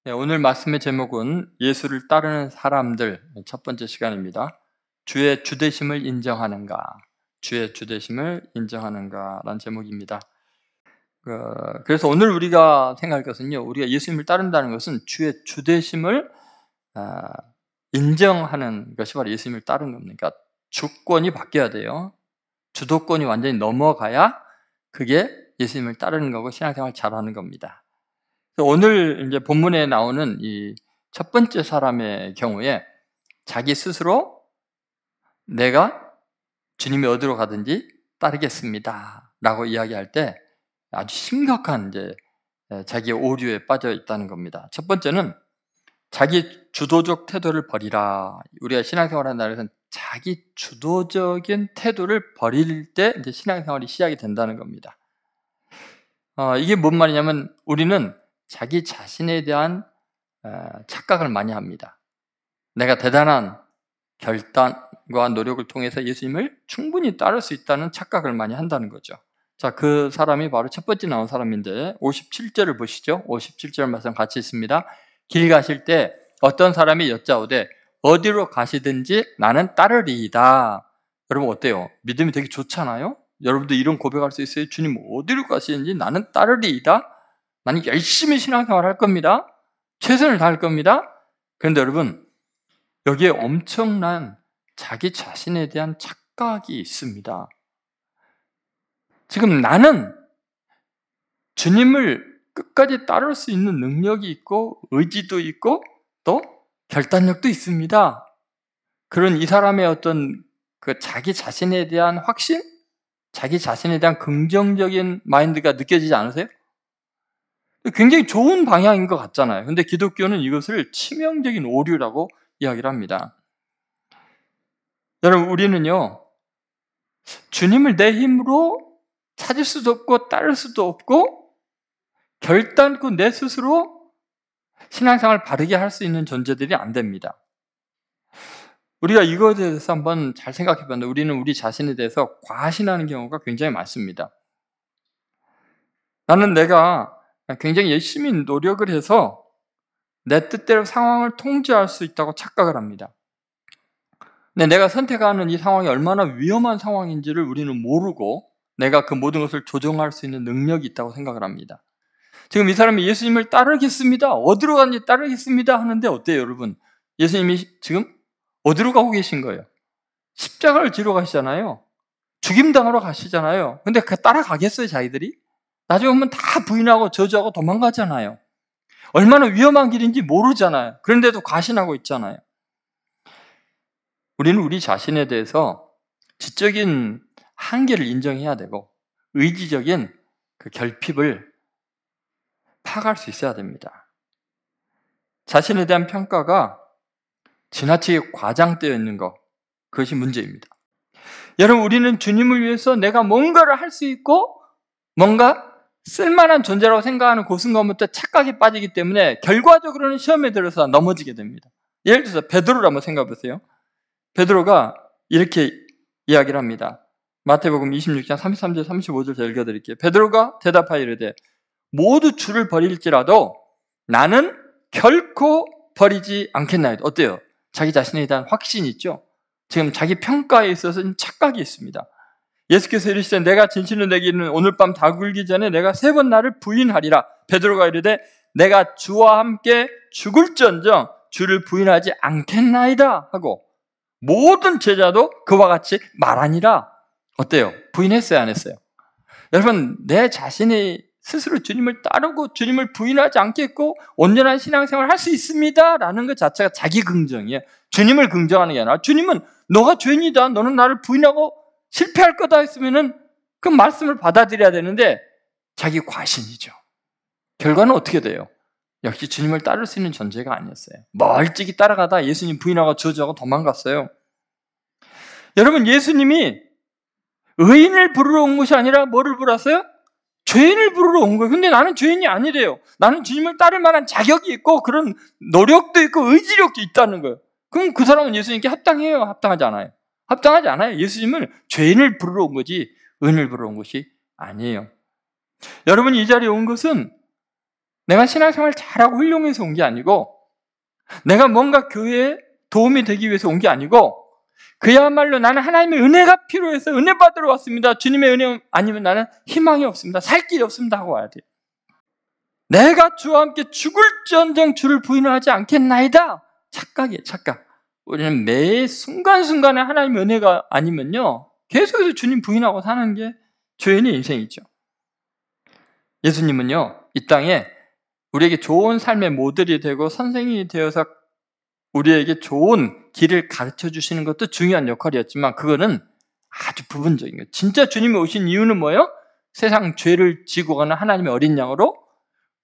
네, 오늘 말씀의 제목은 예수를 따르는 사람들 첫 번째 시간입니다. 주의 주되심을 인정하는가? 주의 주되심을 인정하는가? 라는 제목입니다. 그래서 오늘 우리가 생각할 것은요, 우리가 예수님을 따른다는 것은 주의 주되심을 인정하는 것이 바로 예수님을 따르는 겁니다. 그러니까 주권이 바뀌어야 돼요. 주도권이 완전히 넘어가야 그게 예수님을 따르는 거고 신앙생활 잘하는 겁니다. 오늘 이제 본문에 나오는 이 첫 번째 사람의 경우에 자기 스스로 내가 주님이 어디로 가든지 따르겠습니다 라고 이야기할 때 아주 심각한 이제 자기의 오류에 빠져 있다는 겁니다. 첫 번째는 자기 주도적 태도를 버리라. 우리가 신앙생활 한다는 것은 자기 주도적인 태도를 버릴 때 이제 신앙생활이 시작이 된다는 겁니다. 이게 뭔 말이냐면 우리는 자기 자신에 대한 착각을 많이 합니다. 내가 대단한 결단과 노력을 통해서 예수님을 충분히 따를 수 있다는 착각을 많이 한다는 거죠. 자, 그 사람이 바로 첫 번째 나온 사람인데 57절을 보시죠. 57절 말씀 같이 있습니다. 길 가실 때 어떤 사람이 여짜오되 어디로 가시든지 나는 따르리이다. 여러분 어때요? 믿음이 되게 좋잖아요? 여러분도 이런 고백할 수 있어요? 주님 어디로 가시든지 나는 따르리이다. 나는 열심히 신앙생활 할 겁니다. 최선을 다할 겁니다. 그런데 여러분 여기에 엄청난 자기 자신에 대한 착각이 있습니다. 지금 나는 주님을 끝까지 따를 수 있는 능력이 있고 의지도 있고 또 결단력도 있습니다. 그런 이 사람의 어떤 그 자기 자신에 대한 확신? 자기 자신에 대한 긍정적인 마인드가 느껴지지 않으세요? 굉장히 좋은 방향인 것 같잖아요. 근데 기독교는 이것을 치명적인 오류라고 이야기를 합니다. 여러분 우리는요 주님을 내 힘으로 찾을 수도 없고 따를 수도 없고 결단코 내 스스로 신앙생활을 바르게 할 수 있는 존재들이 안 됩니다. 우리가 이거에 대해서 한번 잘 생각해 봤는데 우리는 우리 자신에 대해서 과신하는 경우가 굉장히 많습니다. 나는 내가 굉장히 열심히 노력을 해서 내 뜻대로 상황을 통제할 수 있다고 착각을 합니다. 근데 내가 선택하는 이 상황이 얼마나 위험한 상황인지를 우리는 모르고 내가 그 모든 것을 조정할 수 있는 능력이 있다고 생각을 합니다. 지금 이 사람이 예수님을 따르겠습니다. 어디로 가는지 따르겠습니다 하는데 어때요 여러분? 예수님이 지금 어디로 가고 계신 거예요? 십자가를 지러 가시잖아요. 죽임당하러 가시잖아요. 근데 따라가겠어요 자기들이? 나중에 보면 다 부인하고 저주하고 도망가잖아요. 얼마나 위험한 길인지 모르잖아요. 그런데도 과신하고 있잖아요. 우리는 우리 자신에 대해서 지적인 한계를 인정해야 되고 의지적인 그 결핍을 파악할 수 있어야 됩니다. 자신에 대한 평가가 지나치게 과장되어 있는 것, 그것이 문제입니다. 여러분 우리는 주님을 위해서 내가 뭔가를 할 수 있고 뭔가 쓸만한 존재라고 생각하는 고순간부터 착각에 빠지기 때문에 결과적으로는 시험에 들어서 넘어지게 됩니다. 예를 들어서 베드로를 한번 생각해 보세요. 베드로가 이렇게 이야기를 합니다. 마태복음 26장 33절 35절 제가 읽어드릴게요. 베드로가 대답하여 이르되 모두 주를 버릴지라도 나는 결코 버리지 않겠나이다. 어때요? 자기 자신에 대한 확신이 있죠. 지금 자기 평가에 있어서는 착각이 있습니다. 예수께서 이르시되 내가 진실로 내게 이르는 오늘 밤 다 굴기 전에 내가 3번 나를 부인하리라. 베드로가 이르되 내가 주와 함께 죽을지언정 주를 부인하지 않겠나이다 하고 모든 제자도 그와 같이 말하니라. 어때요? 부인했어요 안 했어요? 여러분 내 자신이 스스로 주님을 따르고 주님을 부인하지 않겠고 온전한 신앙생활을 할 수 있습니다 라는 것 자체가 자기 긍정이에요. 주님을 긍정하는 게 아니라 주님은 너가 죄인이다 너는 나를 부인하고 실패할 거다 했으면은 그 말씀을 받아들여야 되는데 자기 과신이죠. 결과는 어떻게 돼요? 역시 주님을 따를 수 있는 존재가 아니었어요. 멀찍이 따라가다 예수님 부인하고 저주하고 도망갔어요. 여러분 예수님이 의인을 부르러 온 것이 아니라 뭐를 부르셨어요? 죄인을 부르러 온 거예요. 근데 나는 죄인이 아니래요. 나는 주님을 따를 만한 자격이 있고 그런 노력도 있고 의지력도 있다는 거예요. 그럼 그 사람은 예수님께 합당해요? 합당하지 않아요? 합당하지 않아요. 예수님은 죄인을 부르러 온 거지 의인을 부르러 온 것이 아니에요. 여러분이 이 자리에 온 것은 내가 신앙생활 잘하고 훌륭해서 온 게 아니고, 내가 뭔가 교회에 도움이 되기 위해서 온 게 아니고, 그야말로 나는 하나님의 은혜가 필요해서 은혜 받으러 왔습니다. 주님의 은혜 아니면 나는 희망이 없습니다. 살 길이 없습니다 하고 와야 돼요. 내가 주와 함께 죽을지언정 주를 부인하지 않겠나이다. 착각이에요, 착각. 우리는 매 순간순간에 하나님의 은혜가 아니면요, 계속해서 주님 부인하고 사는 게 죄인의 인생이죠. 예수님은요, 이 땅에 우리에게 좋은 삶의 모델이 되고 선생님이 되어서 우리에게 좋은 길을 가르쳐 주시는 것도 중요한 역할이었지만, 그거는 아주 부분적인 거예요. 진짜 주님이 오신 이유는 뭐예요? 세상 죄를 지고 가는 하나님의 어린 양으로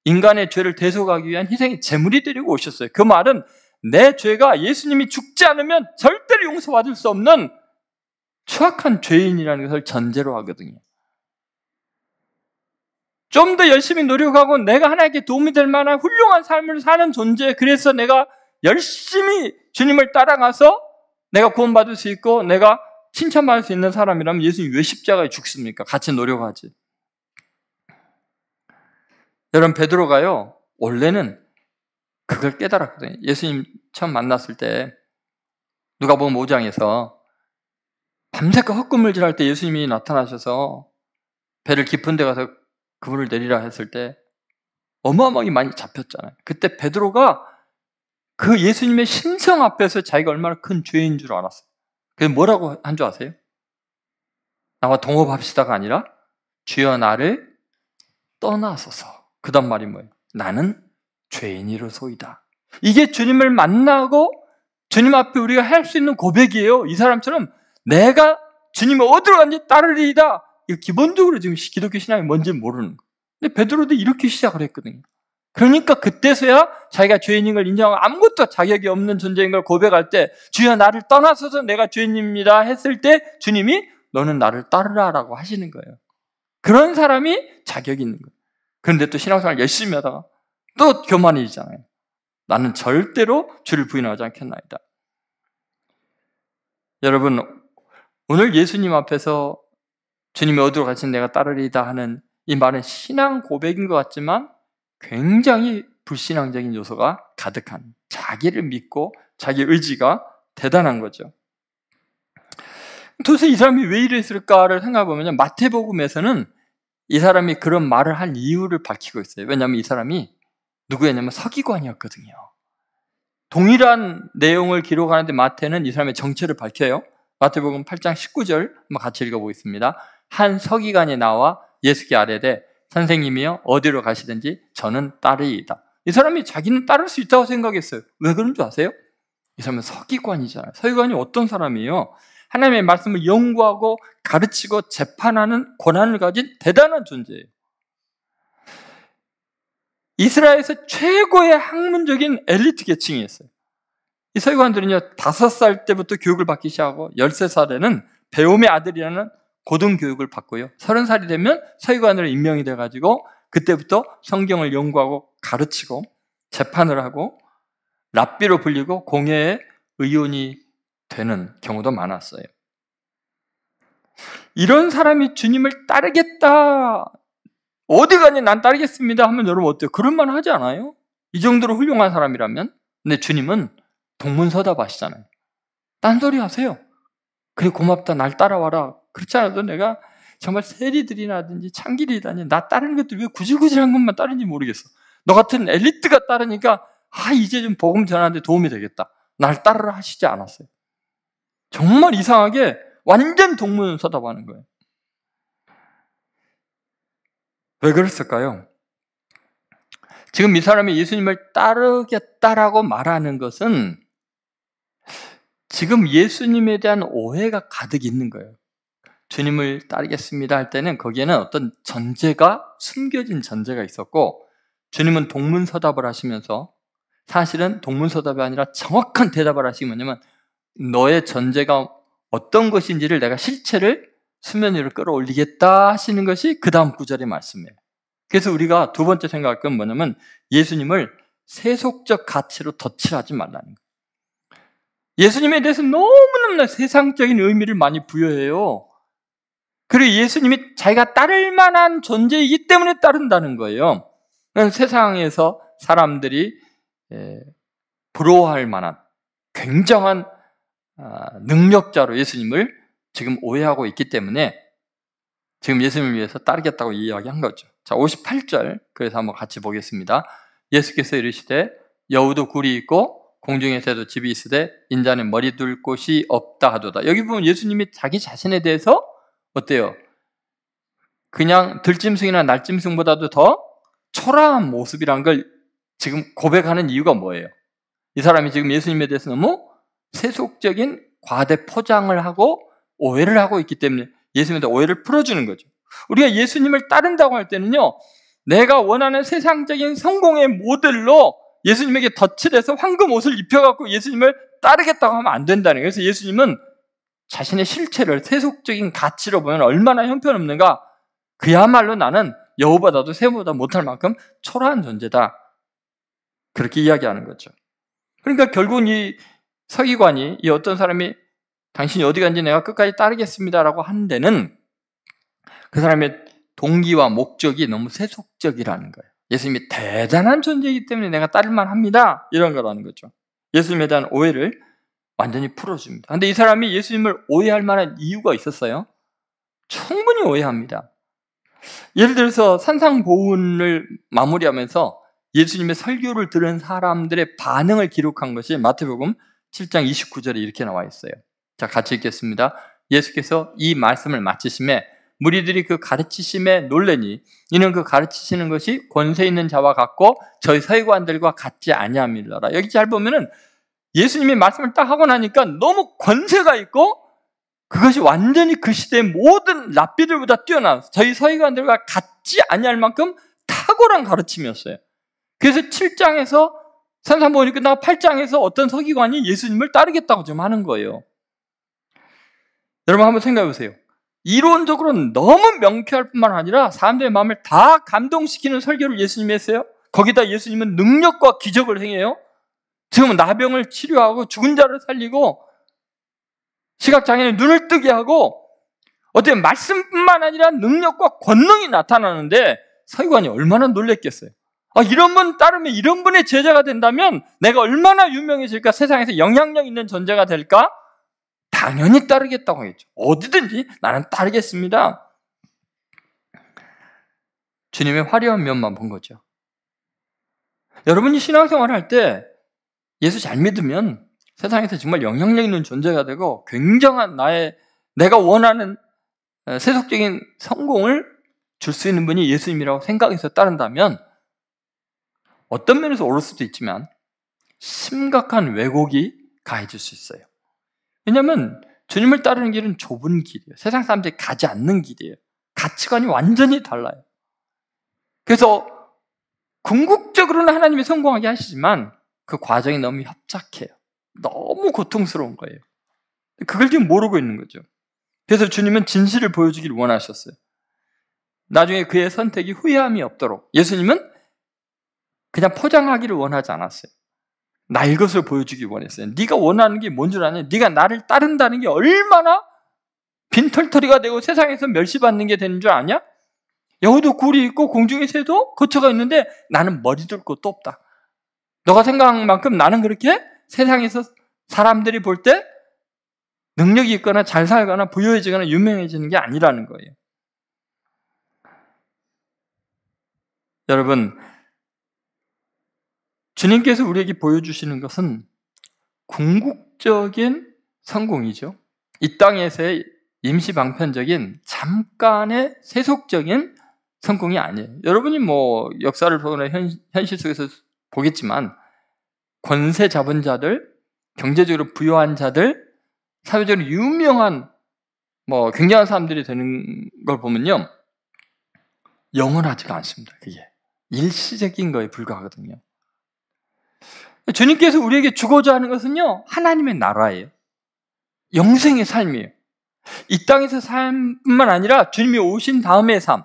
인간의 죄를 대속하기 위한 희생의 제물이 되려고 오셨어요. 그 말은 내 죄가 예수님이 죽지 않으면 절대로 용서받을 수 없는 추악한 죄인이라는 것을 전제로 하거든요. 좀 더 열심히 노력하고 내가 하나님께 도움이 될 만한 훌륭한 삶을 사는 존재, 그래서 내가 열심히 주님을 따라가서 내가 구원받을 수 있고 내가 칭찬받을 수 있는 사람이라면 예수님이 왜 십자가에 죽습니까? 같이 노력하지. 여러분, 베드로가요, 원래는 그걸 깨달았거든요. 예수님 처음 만났을 때 누가복음 5장에서 밤새까 헛구물질할 때 예수님이 나타나셔서 배를 깊은 데 가서 그분을 내리라 했을 때 어마어마하게 많이 잡혔잖아요. 그때 베드로가 그 예수님의 신성 앞에서 자기가 얼마나 큰 죄인 줄 알았어요. 그래서 뭐라고 한 줄 아세요? 나와 동업합시다가 아니라 주여 나를 떠나소서. 그 다음 말이 뭐예요? 나는 죄인이로소이다. 이게 주님을 만나고 주님 앞에 우리가 할 수 있는 고백이에요. 이 사람처럼 내가 주님이 어디로 간지 따르리이다. 이거 기본적으로 지금 기독교 신앙이 뭔지 모르는 거예요. 근데 베드로도 이렇게 시작을 했거든요. 그러니까 그때서야 자기가 죄인인 걸 인정하고 아무것도 자격이 없는 존재인 걸 고백할 때 주여 나를 떠나서서 내가 죄인입니다 했을 때 주님이 너는 나를 따르라라고 하시는 거예요. 그런 사람이 자격이 있는 거예요. 그런데 또 신앙생활 열심히 하다가 또 교만해지잖아요. 나는 절대로 주를 부인하지 않겠나이다. 여러분, 오늘 예수님 앞에서 주님이 어디로 가시는 내가 따르리이다 하는 이 말은 신앙 고백인 것 같지만 굉장히 불신앙적인 요소가 가득한, 자기를 믿고 자기 의지가 대단한 거죠. 도대체 이 사람이 왜 이랬을까를 생각해보면 마태복음에서는 이 사람이 그런 말을 할 이유를 밝히고 있어요. 왜냐하면 이 사람이 누구였냐면 서기관이었거든요. 동일한 내용을 기록하는데 마태는 이 사람의 정체를 밝혀요. 마태복음 8장 19절 한번 같이 읽어보겠습니다. 한 서기관이 나와 예수께 아뢰되 선생님이여 어디로 가시든지 저는 따르이다. 이 사람이 자기는 따를 수 있다고 생각했어요. 왜 그런 줄 아세요? 이 사람은 서기관이잖아요. 서기관이 어떤 사람이에요? 하나님의 말씀을 연구하고 가르치고 재판하는 권한을 가진 대단한 존재예요. 이스라엘에서 최고의 학문적인 엘리트 계층이었어요. 이 서기관들은요, 5살 때부터 교육을 받기 시작하고 13살에는 배움의 아들이라는 고등교육을 받고요. 30살이 되면 서기관으로 임명이 돼가지고 그때부터 성경을 연구하고 가르치고 재판을 하고 랍비로 불리고 공회의 의원이 되는 경우도 많았어요. 이런 사람이 주님을 따르겠다, 어디 가니 난 따르겠습니다 하면 여러분 어때요? 그런 말 하지 않아요? 이 정도로 훌륭한 사람이라면. 근데 주님은 동문서답 하시잖아요. 딴소리 하세요. 그래 고맙다, 날 따라와라. 그렇지 않아도 내가 정말 세리들이라든지 창길이라든지 나 따르는 것들 왜 구질구질한 것만 따르는지 모르겠어. 너 같은 엘리트가 따르니까 이제 좀 복음 전하는데 도움이 되겠다, 날 따르라 하시지 않았어요. 정말 이상하게 완전 동문서답하는 거예요. 왜 그랬을까요? 지금 이 사람이 예수님을 따르겠다라고 말하는 것은 지금 예수님에 대한 오해가 가득 있는 거예요. 주님을 따르겠습니다 할 때는 거기에는 어떤 전제가, 숨겨진 전제가 있었고, 주님은 동문서답을 하시면서 사실은 동문서답이 아니라 정확한 대답을 하시기 뭐냐면 너의 전제가 어떤 것인지를 내가 실체를 수면 위로 끌어올리겠다 하시는 것이 그 다음 구절의 말씀이에요. 그래서 우리가 두 번째 생각할 건 뭐냐면 예수님을 세속적 가치로 덧칠하지 말라는 거예요. 예수님에 대해서 너무너무나 세상적인 의미를 많이 부여해요. 그리고 예수님이 자기가 따를 만한 존재이기 때문에 따른다는 거예요. 세상에서 사람들이 부러워할 만한 굉장한 능력자로 예수님을 지금 오해하고 있기 때문에 지금 예수님을 위해서 따르겠다고 이야기한 거죠. 자, 58절 그래서 한번 같이 보겠습니다. 예수께서 이르시되 여우도 굴이 있고 공중의 새도 집이 있으되 인자는 머리 둘 곳이 없다 하도다. 여기 보면 예수님이 자기 자신에 대해서 어때요? 그냥 들짐승이나 날짐승보다도 더 초라한 모습이란 걸 지금 고백하는 이유가 뭐예요? 이 사람이 지금 예수님에 대해서 너무 세속적인 과대 포장을 하고 오해를 하고 있기 때문에 예수님에 대해 오해를 풀어주는 거죠. 우리가 예수님을 따른다고 할 때는요, 내가 원하는 세상적인 성공의 모델로 예수님에게 덫을 해서 황금 옷을 입혀갖고 예수님을 따르겠다고 하면 안 된다는 거예요. 그래서 예수님은 자신의 실체를 세속적인 가치로 보면 얼마나 형편없는가, 그야말로 나는 여우보다도 새보다 못할 만큼 초라한 존재다, 그렇게 이야기하는 거죠. 그러니까 결국은 이 서기관이, 이 어떤 사람이 당신이 어디 간지 내가 끝까지 따르겠습니다라고 하는 데는 그 사람의 동기와 목적이 너무 세속적이라는 거예요. 예수님이 대단한 존재이기 때문에 내가 따를만 합니다, 이런 거라는 거죠. 예수님에 대한 오해를 완전히 풀어줍니다. 그런데 이 사람이 예수님을 오해할 만한 이유가 있었어요? 충분히 오해합니다. 예를 들어서 산상보훈을 마무리하면서 예수님의 설교를 들은 사람들의 반응을 기록한 것이 마태복음 7장 29절에 이렇게 나와 있어요. 자, 같이 읽겠습니다. 예수께서 이 말씀을 마치심에 무리들이 그 가르치심에 놀래니 이는 그 가르치시는 것이 권세 있는 자와 같고 저희 서기관들과 같지 아니함이더라. 여기 잘 보면은 예수님이 말씀을 딱 하고 나니까 너무 권세가 있고 그것이 완전히 그 시대의 모든 랍비들보다 뛰어난, 저희 서기관들과 같지 아니할 만큼 탁월한 가르침이었어요. 그래서 7장에서 산상보훈이 끝나고 8장에서 어떤 서기관이 예수님을 따르겠다고 좀 하는 거예요. 여러분 한번 생각해 보세요. 이론적으로는 너무 명쾌할 뿐만 아니라 사람들의 마음을 다 감동시키는 설교를 예수님이 했어요. 거기다 예수님은 능력과 기적을 행해요. 지금 나병을 치료하고 죽은 자를 살리고 시각장애인의 눈을 뜨게 하고 어떻게 말씀뿐만 아니라 능력과 권능이 나타나는데 서기관이 얼마나 놀랬겠어요. 이런 분 따르면, 이런 분의 제자가 된다면 내가 얼마나 유명해질까, 세상에서 영향력 있는 존재가 될까? 당연히 따르겠다고 했죠. 어디든지 나는 따르겠습니다. 주님의 화려한 면만 본 거죠. 여러분이 신앙생활을 할 때 예수 잘 믿으면 세상에서 정말 영향력 있는 존재가 되고 굉장한 내가 원하는 세속적인 성공을 줄 수 있는 분이 예수님이라고 생각해서 따른다면 어떤 면에서 옳을 수도 있지만 심각한 왜곡이 가해질 수 있어요. 왜냐하면 주님을 따르는 길은 좁은 길이에요. 세상 사람들이 가지 않는 길이에요. 가치관이 완전히 달라요. 그래서 궁극적으로는 하나님이 성공하게 하시지만 그 과정이 너무 협착해요. 너무 고통스러운 거예요. 그걸 지금 모르고 있는 거죠. 그래서 주님은 진실을 보여주기를 원하셨어요. 나중에 그의 선택이 후회함이 없도록. 예수님은 그냥 포장하기를 원하지 않았어요. 나의 것을 보여주기 원했어요. 네가 원하는 게 뭔 줄 아냐? 네가 나를 따른다는 게 얼마나 빈털터리가 되고 세상에서 멸시받는 게 되는 줄 아냐? 여우도 굴이 있고 공중의 새도 거처가 있는데 나는 머리 둘 곳도 없다. 너가 생각한 만큼 나는 그렇게 세상에서 사람들이 볼 때 능력이 있거나 잘 살거나 부유해지거나 유명해지는 게 아니라는 거예요. 여러분, 주님께서 우리에게 보여주시는 것은 궁극적인 성공이죠. 이 땅에서의 임시방편적인 잠깐의 세속적인 성공이 아니에요. 여러분이 역사를 보거나 현실 속에서 보겠지만 권세 잡은 자들, 경제적으로 부유한 자들, 사회적으로 유명한 굉장한 사람들이 되는 걸 보면요, 영원하지가 않습니다. 그게 일시적인 거에 불과하거든요. 주님께서 우리에게 주고자 하는 것은요, 하나님의 나라예요. 영생의 삶이에요. 이 땅에서 삶뿐만 아니라 주님이 오신 다음의 삶,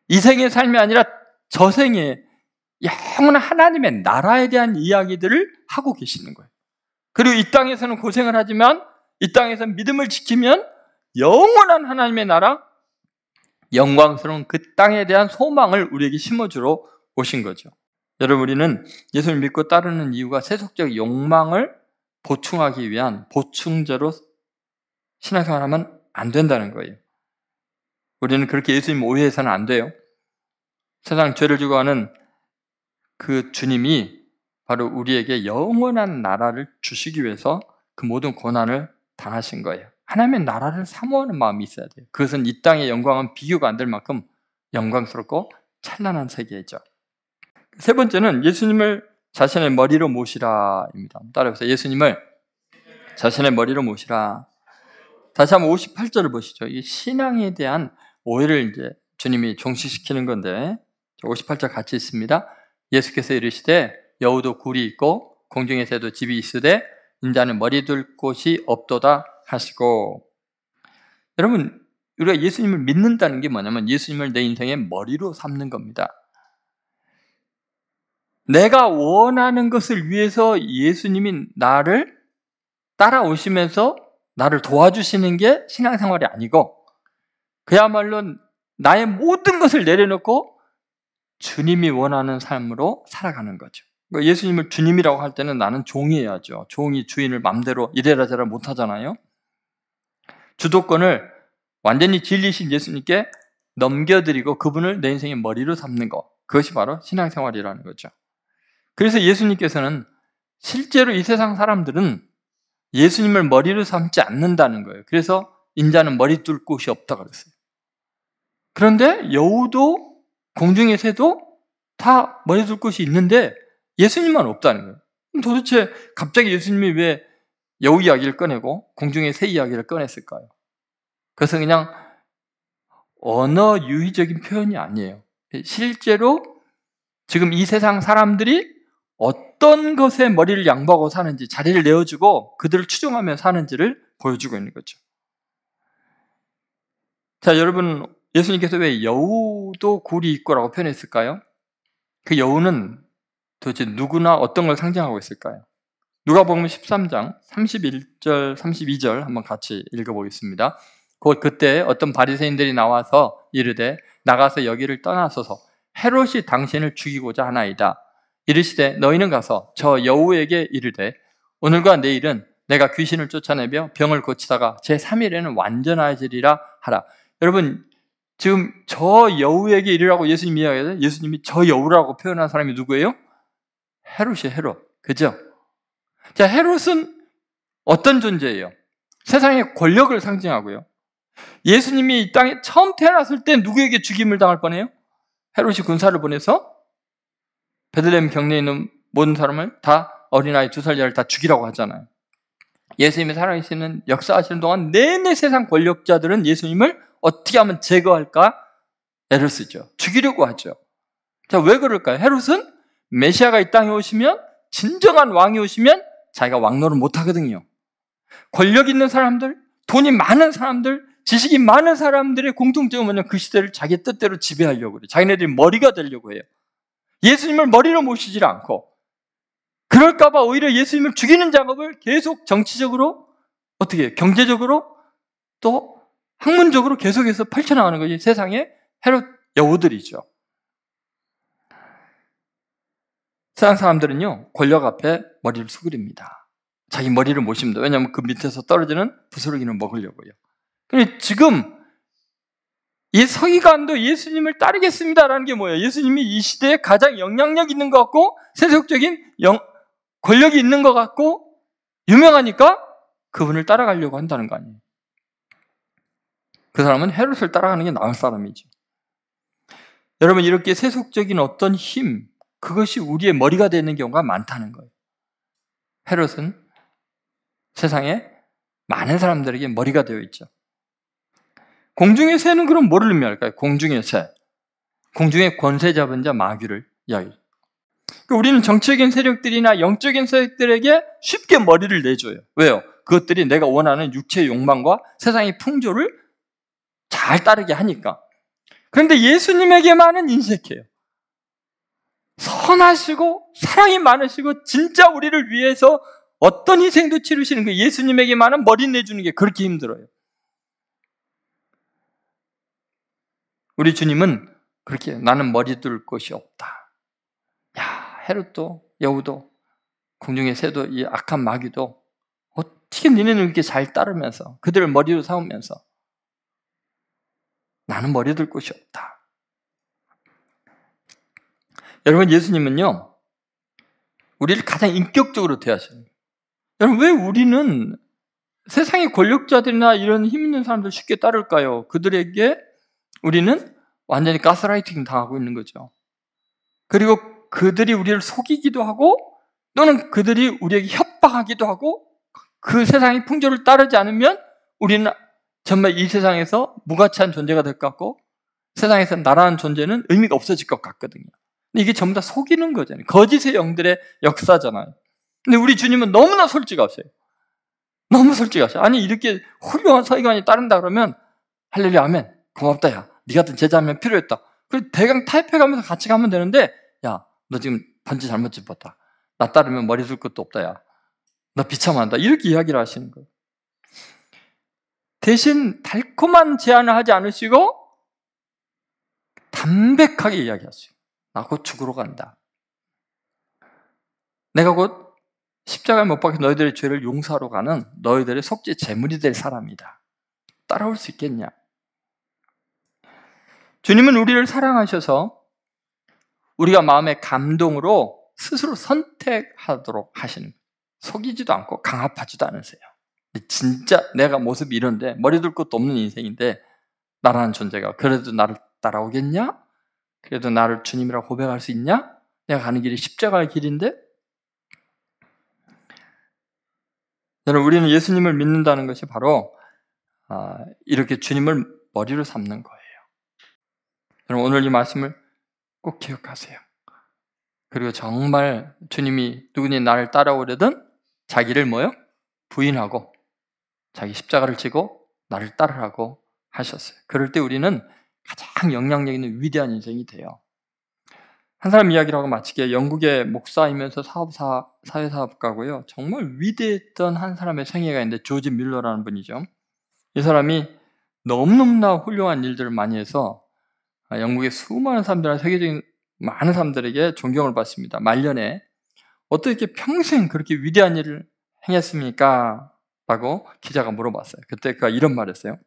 이 생의 삶이 아니라 저생의 영원한 하나님의 나라에 대한 이야기들을 하고 계시는 거예요. 그리고 이 땅에서는 고생을 하지만 이 땅에서 믿음을 지키면 영원한 하나님의 나라, 영광스러운 그 땅에 대한 소망을 우리에게 심어주러 오신 거죠. 여러분, 우리는 예수를 믿고 따르는 이유가 세속적 욕망을 보충하기 위한 보충제로 신앙생활하면 안 된다는 거예요. 우리는 그렇게 예수님 오해해서는 안 돼요. 세상 죄를 주고 하는 그 주님이 바로 우리에게 영원한 나라를 주시기 위해서 그 모든 고난을 당하신 거예요. 하나님의 나라를 사모하는 마음이 있어야 돼요. 그것은 이 땅의 영광은 비교가 안 될 만큼 영광스럽고 찬란한 세계이죠. 세 번째는 예수님을 자신의 머리로 모시라입니다. 따라해보세요. 예수님을 자신의 머리로 모시라. 다시 한번 58절을 보시죠. 이 신앙에 대한 오해를 이제 주님이 종식시키는 건데, 58절 같이 있습니다. 예수께서 이르시되 여우도 굴이 있고 공중의 새도 집이 있으되 인자는 머리 둘 곳이 없도다 하시고. 여러분, 우리가 예수님을 믿는다는 게 뭐냐면 예수님을 내 인생의 머리로 삼는 겁니다. 내가 원하는 것을 위해서 예수님이 나를 따라오시면서 나를 도와주시는 게 신앙생활이 아니고, 그야말로 나의 모든 것을 내려놓고 주님이 원하는 삶으로 살아가는 거죠. 예수님을 주님이라고 할 때는 나는 종이어야죠. 종이 주인을 맘대로 이래라 저래라 못하잖아요. 주도권을 완전히 진리신 예수님께 넘겨드리고 그분을 내 인생의 머리로 삼는 것, 그것이 바로 신앙생활이라는 거죠. 그래서 예수님께서는 실제로 이 세상 사람들은 예수님을 머리로 삼지 않는다는 거예요. 그래서 인자는 머리 둘 곳이 없다 그랬어요. 그런데 여우도 공중의 새도 다 머리 둘 곳이 있는데 예수님만 없다는 거예요. 도대체 갑자기 예수님이 왜 여우 이야기를 꺼내고 공중의 새 이야기를 꺼냈을까요? 그것은 그냥 언어 유희적인 표현이 아니에요. 실제로 지금 이 세상 사람들이 어떤 것에 머리를 양보하고 사는지, 자리를 내어주고 그들을 추종하며 사는지를 보여주고 있는 거죠. 자, 여러분, 예수님께서 왜 여우도 굴이 있고라고 표현했을까요? 그 여우는 도대체 누구나 어떤 걸 상징하고 있을까요? 누가복음 13장 31절, 32절 한번 같이 읽어보겠습니다. 그때 어떤 바리새인들이 나와서 이르되 나가서 여기를 떠나소서 헤롯이 당신을 죽이고자 하나이다. 이르시되 너희는 가서 저 여우에게 이르되 오늘과 내일은 내가 귀신을 쫓아내며 병을 고치다가 제3일에는 완전하여지리라 하라. 여러분, 지금 저 여우에게 이르라고 예수님이 이야기해요. 예수님이 저 여우라고 표현한 사람이 누구예요? 헤롯이에요. 헤롯. 그죠? 자, 헤롯은 어떤 존재예요? 세상의 권력을 상징하고요. 예수님이 이 땅에 처음 태어났을 때 누구에게 죽임을 당할 뻔해요? 헤롯이 군사를 보내서 베들레헴 경내에 있는 모든 사람을 다 어린아이 2살짜리를 다 죽이라고 하잖아요. 예수님이 살아계시는 역사하시는 동안 내내 세상 권력자들은 예수님을 어떻게 하면 제거할까 애를 쓰죠. 죽이려고 하죠. 자, 왜 그럴까요? 헤롯은 메시아가 이 땅에 오시면, 진정한 왕이 오시면 자기가 왕노를 못하거든요. 권력 있는 사람들, 돈이 많은 사람들, 지식이 많은 사람들의 공통점은 뭐냐면 그 시대를 자기 뜻대로 지배하려고 그래요. 자기네들이 머리가 되려고 해요. 예수님을 머리로 모시질 않고, 그럴까 봐 오히려 예수님을 죽이는 작업을 계속 정치적으로, 어떻게 해요? 경제적으로, 또 학문적으로 계속해서 펼쳐나가는 거지. 세상에 헤롯 여우들이죠. 세상 사람들은요, 권력 앞에 머리를 수그립니다. 자기 머리를 모십니다. 왜냐하면 그 밑에서 떨어지는 부스러기를 먹으려고요. 그런데 지금 이 서기관도 예수님을 따르겠습니다라는 게 뭐예요? 예수님이 이 시대에 가장 영향력 있는 것 같고 세속적인 권력이 있는 것 같고 유명하니까 그분을 따라가려고 한다는 거 아니에요. 그 사람은 헤롯을 따라가는 게 나을 사람이죠. 여러분, 이렇게 세속적인 어떤 힘, 그것이 우리의 머리가 되는 경우가 많다는 거예요. 헤롯은 세상에 많은 사람들에게 머리가 되어 있죠. 공중의 새는 그럼 뭐를 의미할까요? 공중의 새. 공중의 권세 잡은 자 마귀를 이야기해요. 그러니까 우리는 정치적인 세력들이나 영적인 세력들에게 쉽게 머리를 내줘요. 왜요? 그것들이 내가 원하는 육체의 욕망과 세상의 풍조를 잘 따르게 하니까. 그런데 예수님에게만은 인색해요. 선하시고 사랑이 많으시고 진짜 우리를 위해서 어떤 희생도 치르시는 그 예수님에게만은 머리 내주는 게 그렇게 힘들어요. 우리 주님은 그렇게 나는 머리 둘 곳이 없다. 헤롯도 여우도 공중의 새도 이 악한 마귀도 어떻게 니네는 이렇게 잘 따르면서 그들을 머리로 삼으면서 나는 머리 들 곳이 없다. 여러분, 예수님은요 우리를 가장 인격적으로 대하시는 거예요. 여러분, 왜 우리는 세상의 권력자들이나 이런 힘 있는 사람들 쉽게 따를까요? 그들에게 우리는 완전히 가스라이팅 당하고 있는 거죠. 그리고 그들이 우리를 속이기도 하고 또는 그들이 우리에게 협박하기도 하고 그 세상의 풍조를 따르지 않으면 우리는 정말 이 세상에서 무가치한 존재가 될 것 같고 세상에서 나라는 존재는 의미가 없어질 것 같거든요. 근데 이게 전부 다 속이는 거잖아요. 거짓의 영들의 역사잖아요. 근데 우리 주님은 너무나 솔직하세요. 너무 솔직하셔. 아니 이렇게 훌륭한 서기관이 따른다 그러면 할렐루야 아멘 고맙다 야 네 같은 제자면 필요했다. 그리고 대강 타협해가면서 같이 가면 되는데 야 너 지금 반지 잘못 짚었다. 나 따르면 머리 들 것도 없다 야 너 비참한다. 이렇게 이야기를 하시는 거예요. 대신 달콤한 제안을 하지 않으시고 담백하게 이야기하세요. 나 곧 죽으러 간다. 내가 곧 십자가에 못 박혀 너희들의 죄를 용서하러 가는 너희들의 속죄 제물이 될 사람이다. 따라올 수 있겠냐? 주님은 우리를 사랑하셔서 우리가 마음의 감동으로 스스로 선택하도록 하시는 거예요. 속이지도 않고 강압하지도 않으세요. 진짜 내가 모습이 이런데 머리 둘 것도 없는 인생인데 나라는 존재가 그래도 나를 따라오겠냐? 그래도 나를 주님이라고 고백할 수 있냐? 내가 가는 길이 십자가의 길인데? 여러분, 우리는 예수님을 믿는다는 것이 바로 이렇게 주님을 머리로 삼는 거예요. 여러분, 오늘 이 말씀을 꼭 기억하세요. 그리고 정말 주님이 누구니 나를 따라오려든 자기를 뭐요? 부인하고 자기 십자가를 지고 나를 따르라고 하셨어요. 그럴 때 우리는 가장 영향력 있는 위대한 인생이 돼요. 한 사람 이야기를 하고 마치게 영국의 목사이면서 사회사업가고요. 정말 위대했던 한 사람의 생애가 있는데 조지 밀러라는 분이죠. 이 사람이 너무너무나 훌륭한 일들을 많이 해서 영국의 수많은 사람들, 세계적인 많은 사람들에게 존경을 받습니다. 말년에 어떻게 평생 그렇게 위대한 일을 행했습니까? 라고 기자가 물어봤어요. 그때 그가 이런 말을 했어요.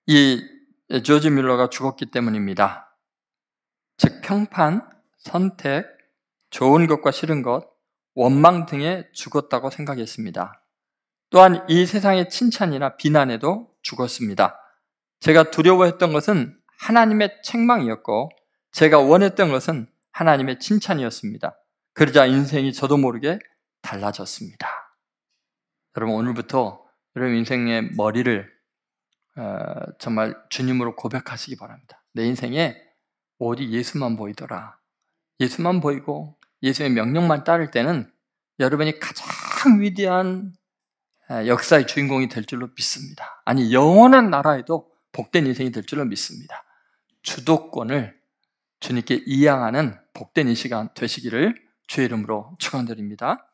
이 조지 밀러가 죽었기 때문입니다. 즉 평판, 선택, 좋은 것과 싫은 것, 원망 등에 죽었다고 생각했습니다. 또한 이 세상의 칭찬이나 비난에도 죽었습니다. 제가 두려워했던 것은 하나님의 책망이었고 제가 원했던 것은 하나님의 칭찬이었습니다. 그러자 인생이 저도 모르게 달라졌습니다. 여러분, 오늘부터 여러분 인생의 머리를 정말 주님으로 고백하시기 바랍니다. 내 인생에 오직 예수만 보이더라. 예수만 보이고 예수의 명령만 따를 때는 여러분이 가장 위대한 역사의 주인공이 될 줄로 믿습니다. 아니 영원한 나라에도 복된 인생이 될 줄로 믿습니다. 주도권을 주님께 이양하는 복된 이 시간 되시기를 주의 이름으로 축원드립니다.